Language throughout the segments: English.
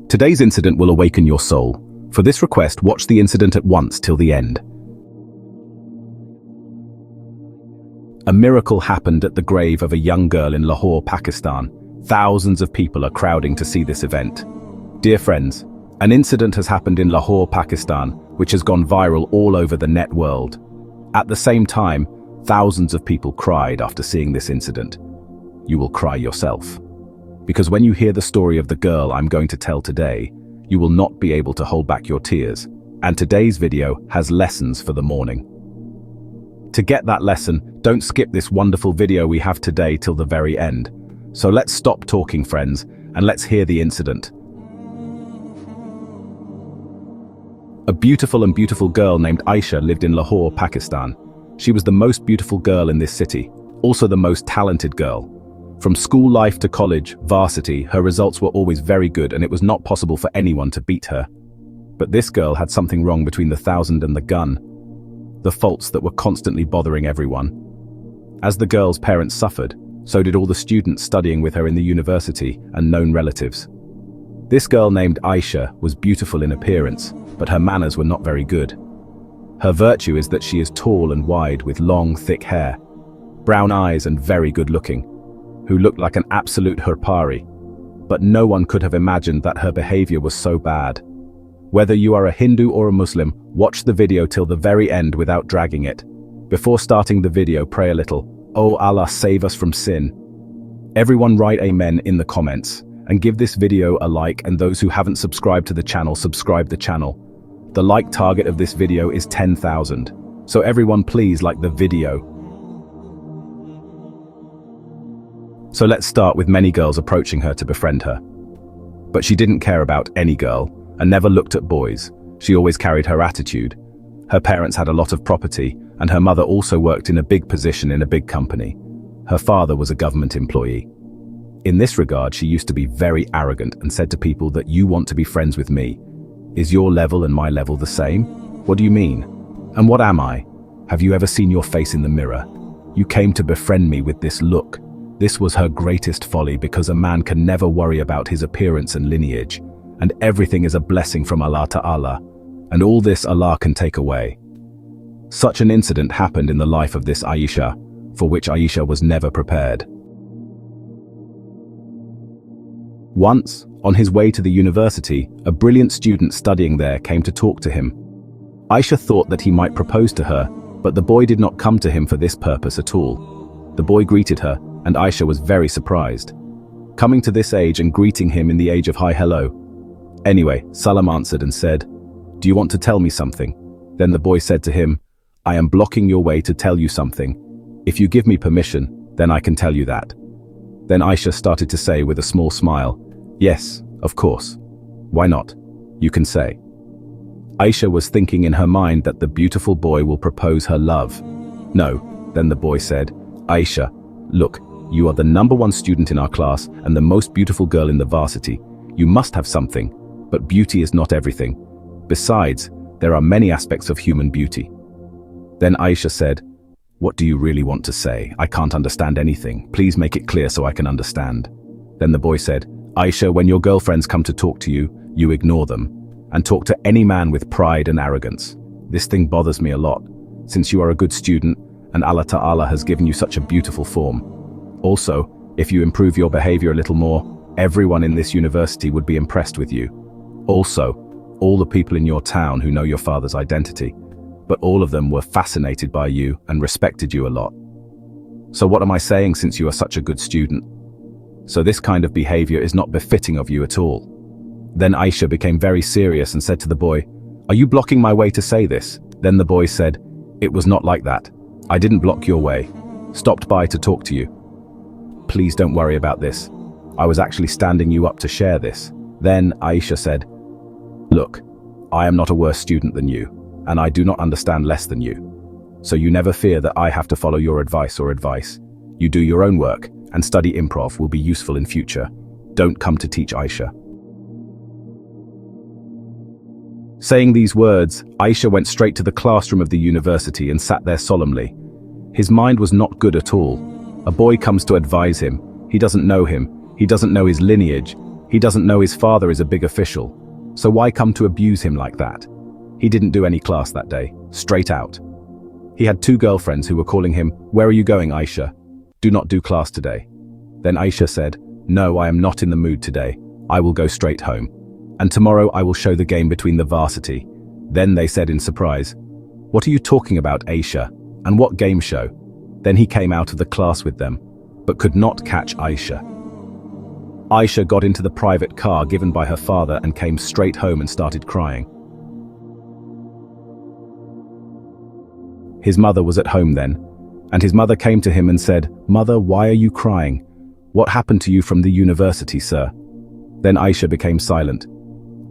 Today's incident will awaken your soul. For this request, watch the incident at once till the end. A miracle happened at the grave of a young girl in Lahore, Pakistan. Thousands of people are crowding to see this event. Dear friends, an incident has happened in Lahore, Pakistan, which has gone viral all over the net world. At the same time, thousands of people cried after seeing this incident. You will cry yourself. Because when you hear the story of the girl I'm going to tell today, you will not be able to hold back your tears. And today's video has lessons for the morning. To get that lesson, don't skip this wonderful video we have today till the very end. So let's stop talking, friends, and let's hear the incident. A beautiful girl named Aisha lived in Lahore, Pakistan. She was the most beautiful girl in this city, also the most talented girl. From school life to college, varsity, her results were always very good and it was not possible for anyone to beat her. But this girl had something wrong between the thousand and the gun. The faults that were constantly bothering everyone. As the girl's parents suffered, so did all the students studying with her in the university and known relatives. This girl named Aisha was beautiful in appearance, but her manners were not very good. Her virtue is that she is tall and wide with long, thick hair, brown eyes and very good looking, who looked like an absolute hurpari. But no one could have imagined that her behavior was so bad. Whether you are a Hindu or a Muslim, watch the video till the very end without dragging it. Before starting the video, pray a little. Oh Allah, save us from sin. Everyone write Amen in the comments, and give this video a like, and those who haven't subscribed to the channel, subscribe the channel. The like target of this video is 10,000. So everyone please like the video. So let's start with many girls approaching her to befriend her. But she didn't care about any girl, and never looked at boys. She always carried her attitude. Her parents had a lot of property, and her mother also worked in a big position in a big company. Her father was a government employee. In this regard, she used to be very arrogant and said to people that you want to be friends with me. Is your level and my level the same? What do you mean? And what am I? Have you ever seen your face in the mirror? You came to befriend me with this look. This was her greatest folly, because a man can never worry about his appearance and lineage, and everything is a blessing from Allah Ta'ala, and all this Allah can take away. Such an incident happened in the life of this Aisha, for which Aisha was never prepared. Once, on his way to the university, a brilliant student studying there came to talk to him. Aisha thought that he might propose to her, but the boy did not come to him for this purpose at all. The boy greeted her, and Aisha was very surprised. Coming to this age and greeting him in the age of hi hello. Anyway, Salam answered and said, "Do you want to tell me something?" Then the boy said to him, "I am blocking your way to tell you something. If you give me permission, then I can tell you that." Then Aisha started to say with a small smile, "Yes, of course. Why not? You can say." Aisha was thinking in her mind that the beautiful boy will propose her love. No, then the boy said, "Aisha, look, you are the #1 student in our class and the most beautiful girl in the varsity. You must have something, but beauty is not everything. Besides, there are many aspects of human beauty." Then Aisha said, "What do you really want to say? I can't understand anything. Please make it clear so I can understand." Then the boy said, "Aisha, when your girlfriends come to talk to you, you ignore them, and talk to any man with pride and arrogance. This thing bothers me a lot, since you are a good student, and Allah Ta'ala has given you such a beautiful form. Also, if you improve your behavior a little more, everyone in this university would be impressed with you. Also, all the people in your town who know your father's identity, but all of them were fascinated by you and respected you a lot. So what am I saying, since you are such a good student? So this kind of behavior is not befitting of you at all." Then Aisha became very serious and said to the boy, "Are you blocking my way to say this?" Then the boy said, "It was not like that. I didn't block your way. Stopped by to talk to you. Please don't worry about this. I was actually standing you up to share this." Then Aisha said, "Look, I am not a worse student than you, and I do not understand less than you. So you never fear that I have to follow your advice or advice. You do your own work, and study improv will be useful in future. Don't come to teach Aisha." Saying these words, Aisha went straight to the classroom of the university and sat there solemnly. His mind was not good at all. A boy comes to advise him. He doesn't know him. He doesn't know his lineage. He doesn't know his father is a big official, so why come to abuse him like that? He didn't do any class that day, straight out. He had 2 girlfriends who were calling him, "Where are you going, Aisha? Do not do class today." Then Aisha said, "No, I am not in the mood today. I will go straight home. And tomorrow I will show the game between the varsity." Then they said in surprise, "What are you talking about, Aisha? And what game show?" Then he came out of the class with them, but could not catch Aisha. Aisha got into the private car given by her father and came straight home and started crying. His mother was at home then, and his mother came to him and said, "Mother, why are you crying? What happened to you from the university, sir?" Then Aisha became silent.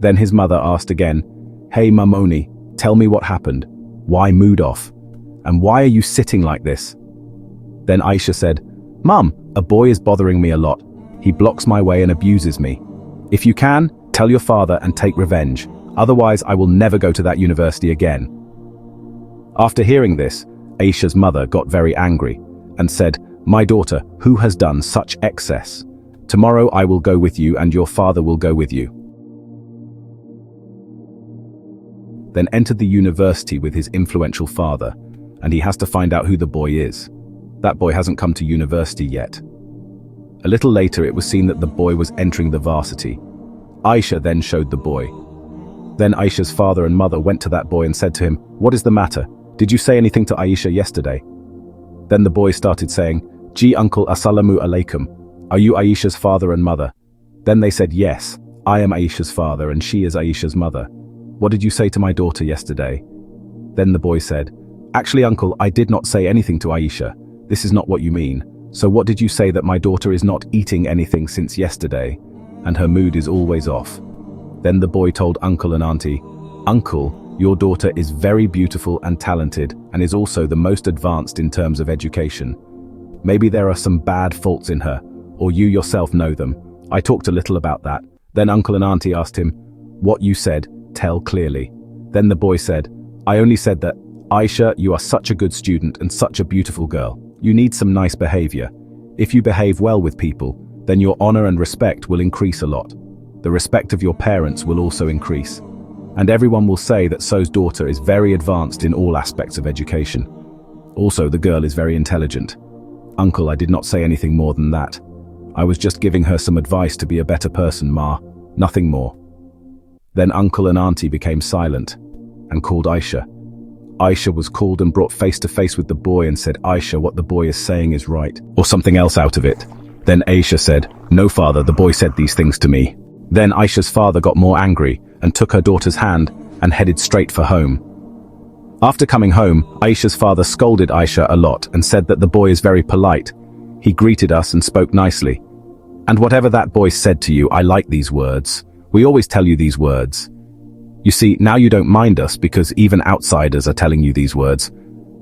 Then his mother asked again, "Hey Mamoni, tell me what happened. Why mood off? And why are you sitting like this?" Then Aisha said, "Mum, a boy is bothering me a lot. He blocks my way and abuses me. If you can, tell your father and take revenge. Otherwise, I will never go to that university again." After hearing this, Aisha's mother got very angry and said, "My daughter, who has done such excess? Tomorrow I will go with you and your father will go with you." Then entered the university with his influential father, and he has to find out who the boy is. That boy hasn't come to university yet. A little later it was seen that the boy was entering the varsity. Aisha then showed the boy. Then Aisha's father and mother went to that boy and said to him, "What is the matter? Did you say anything to Aisha yesterday?" Then the boy started saying, "Gee uncle, assalamu alaikum. Are you Aisha's father and mother?" Then they said, "Yes, I am Aisha's father and she is Aisha's mother. What did you say to my daughter yesterday?" Then the boy said, "Actually uncle, I did not say anything to Aisha. This is not what you mean. So what did you say that my daughter is not eating anything since yesterday, and her mood is always off?" Then the boy told uncle and auntie, "Uncle, your daughter is very beautiful and talented and is also the most advanced in terms of education. Maybe there are some bad faults in her, or you yourself know them. I talked a little about that." Then uncle and auntie asked him, "What you said, tell clearly." Then the boy said, "I only said that, Aisha, you are such a good student and such a beautiful girl. You need some nice behavior. If you behave well with people, then your honor and respect will increase a lot. The respect of your parents will also increase. And everyone will say that So's daughter is very advanced in all aspects of education. Also, the girl is very intelligent. Uncle, I did not say anything more than that. I was just giving her some advice to be a better person, Ma. Nothing more." Then uncle and auntie became silent and called Aisha. Aisha was called and brought face to face with the boy and said, "Aisha, what the boy is saying is right," or something else out of it. Then Aisha said, "No father, the boy said these things to me." Then Aisha's father got more angry and took her daughter's hand and headed straight for home. After coming home, Aisha's father scolded Aisha a lot and said that the boy is very polite. He greeted us and spoke nicely. "And whatever that boy said to you, I like these words. We always tell you these words. You see, now you don't mind us because even outsiders are telling you these words.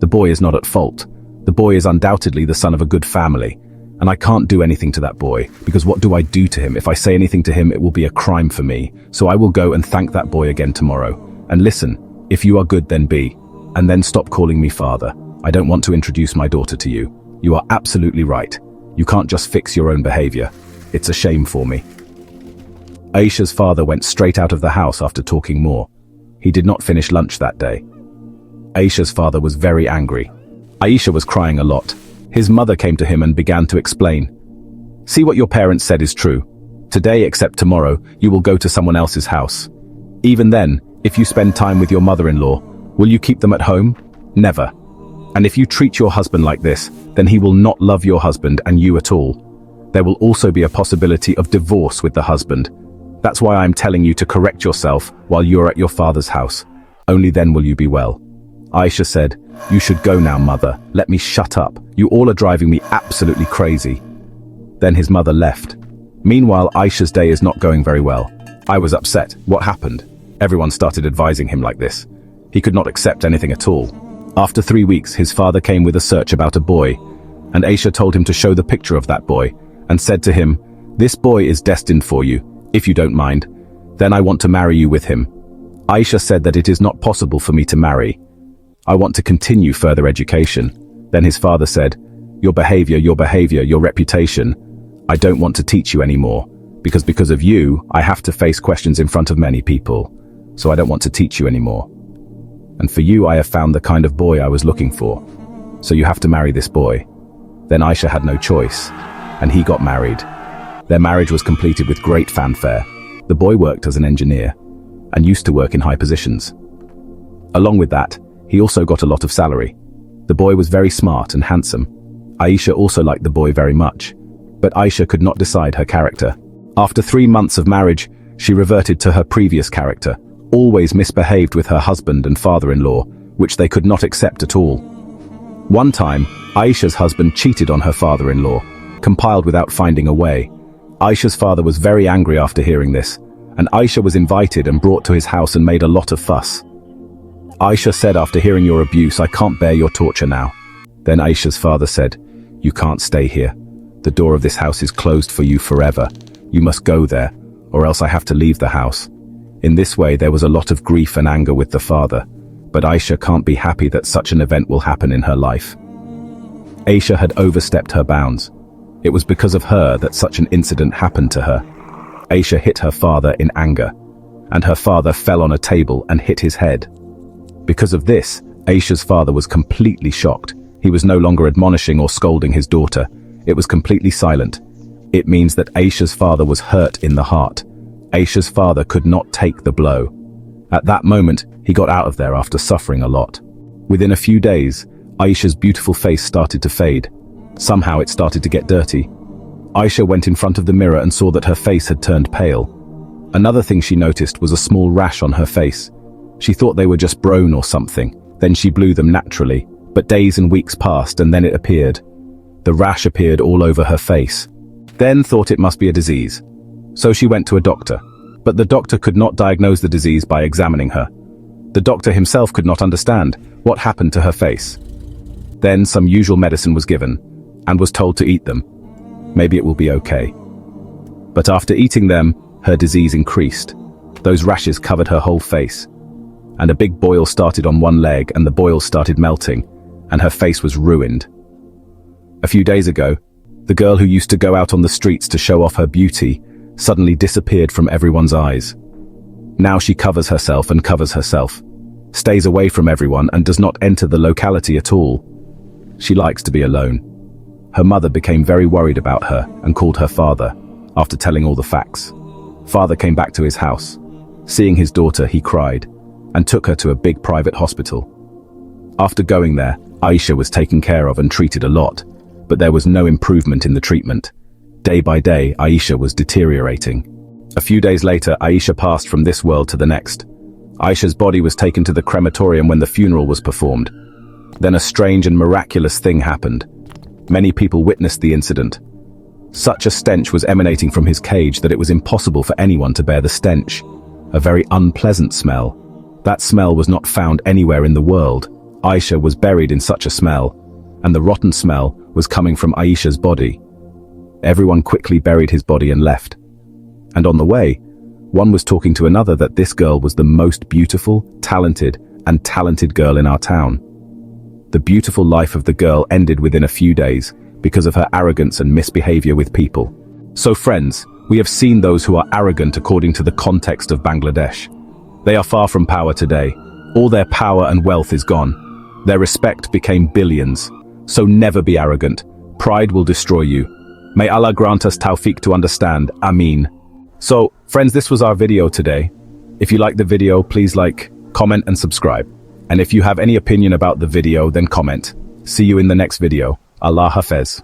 The boy is not at fault. The boy is undoubtedly the son of a good family. And I can't do anything to that boy, because what do I do to him? If I say anything to him, it will be a crime for me. So I will go and thank that boy again tomorrow. And listen, if you are good, then be. And then stop calling me father. I don't want to introduce my daughter to you. You are absolutely right. You can't just fix your own behavior. It's a shame for me." Aisha's father went straight out of the house after talking more. He did not finish lunch that day. Aisha's father was very angry. Aisha was crying a lot. His mother came to him and began to explain. "See, what your parents said is true. Today, except tomorrow, you will go to someone else's house. Even then, if you spend time with your mother-in-law, will you keep them at home? Never. And if you treat your husband like this, then he will not love your husband and you at all. There will also be a possibility of divorce with the husband. That's why I'm telling you to correct yourself while you're at your father's house. Only then will you be well." Aisha said, "You should go now, mother. Let me shut up. You all are driving me absolutely crazy." Then his mother left. Meanwhile, Aisha's day is not going very well. I was upset. What happened? Everyone started advising him like this. He could not accept anything at all. After 3 weeks, his father came with a search about a boy, and Aisha told him to show the picture of that boy, and said to him, "This boy is destined for you. If you don't mind, then I want to marry you with him." Aisha said that it is not possible for me to marry. I want to continue further education. Then his father said, your behavior, your reputation. I don't want to teach you anymore, Because of you, I have to face questions in front of many people, so I don't want to teach you anymore. And for you, I have found the kind of boy I was looking for. So you have to marry this boy." Then Aisha had no choice, and he got married. Their marriage was completed with great fanfare. The boy worked as an engineer, and used to work in high positions. Along with that, he also got a lot of salary. The boy was very smart and handsome. Aisha also liked the boy very much, but Aisha could not decide her character. After 3 months of marriage, she reverted to her previous character, always misbehaved with her husband and father-in-law, which they could not accept at all. One time, Aisha's husband cheated on her father-in-law, compiled without finding a way. Aisha's father was very angry after hearing this, and Aisha was invited and brought to his house and made a lot of fuss. Aisha said, "After hearing your abuse, I can't bear your torture now." Then Aisha's father said, "You can't stay here. The door of this house is closed for you forever. You must go there, or else I have to leave the house." In this way, there was a lot of grief and anger with the father, but Aisha can't be happy that such an event will happen in her life. Aisha had overstepped her bounds. It was because of her that such an incident happened to her. Aisha hit her father in anger, and her father fell on a table and hit his head. Because of this, Aisha's father was completely shocked. He was no longer admonishing or scolding his daughter. It was completely silent. It means that Aisha's father was hurt in the heart. Aisha's father could not take the blow. At that moment, he got out of there after suffering a lot. Within a few days, Aisha's beautiful face started to fade. Somehow it started to get dirty. Aisha went in front of the mirror and saw that her face had turned pale. Another thing she noticed was a small rash on her face. She thought they were just brown or something. Then she blew them naturally, but days and weeks passed and then it appeared. The rash appeared all over her face. Then thought it must be a disease. So she went to a doctor. But the doctor could not diagnose the disease by examining her. The doctor himself could not understand what happened to her face. Then some usual medicine was given, and was told to eat them. Maybe it will be okay. But after eating them, her disease increased. Those rashes covered her whole face. And a big boil started on one leg, and the boil started melting, and her face was ruined. A few days ago, the girl who used to go out on the streets to show off her beauty suddenly disappeared from everyone's eyes. Now she covers herself and covers herself, stays away from everyone and does not enter the locality at all. She likes to be alone. Her mother became very worried about her and called her father, after telling all the facts. Father came back to his house. Seeing his daughter, he cried, and took her to a big private hospital. After going there, Aisha was taken care of and treated a lot, but there was no improvement in the treatment. Day by day, Aisha was deteriorating. A few days later, Aisha passed from this world to the next. Aisha's body was taken to the crematorium when the funeral was performed. Then a strange and miraculous thing happened. Many people witnessed the incident. Such a stench was emanating from his cage that it was impossible for anyone to bear the stench. A very unpleasant smell. That smell was not found anywhere in the world. Aisha was buried in such a smell, and the rotten smell was coming from Aisha's body. Everyone quickly buried his body and left. And on the way, one was talking to another that this girl was the most beautiful, talented girl in our town. The beautiful life of the girl ended within a few days because of her arrogance and misbehavior with people. So friends, we have seen those who are arrogant according to the context of Bangladesh. They are far from power today. All their power and wealth is gone. Their respect became billions. So never be arrogant. Pride will destroy you. May Allah grant us tawfiq to understand. Ameen. So, friends, this was our video today. If you like the video, please like, comment and subscribe. And if you have any opinion about the video, then comment. See you in the next video. Allah Hafez.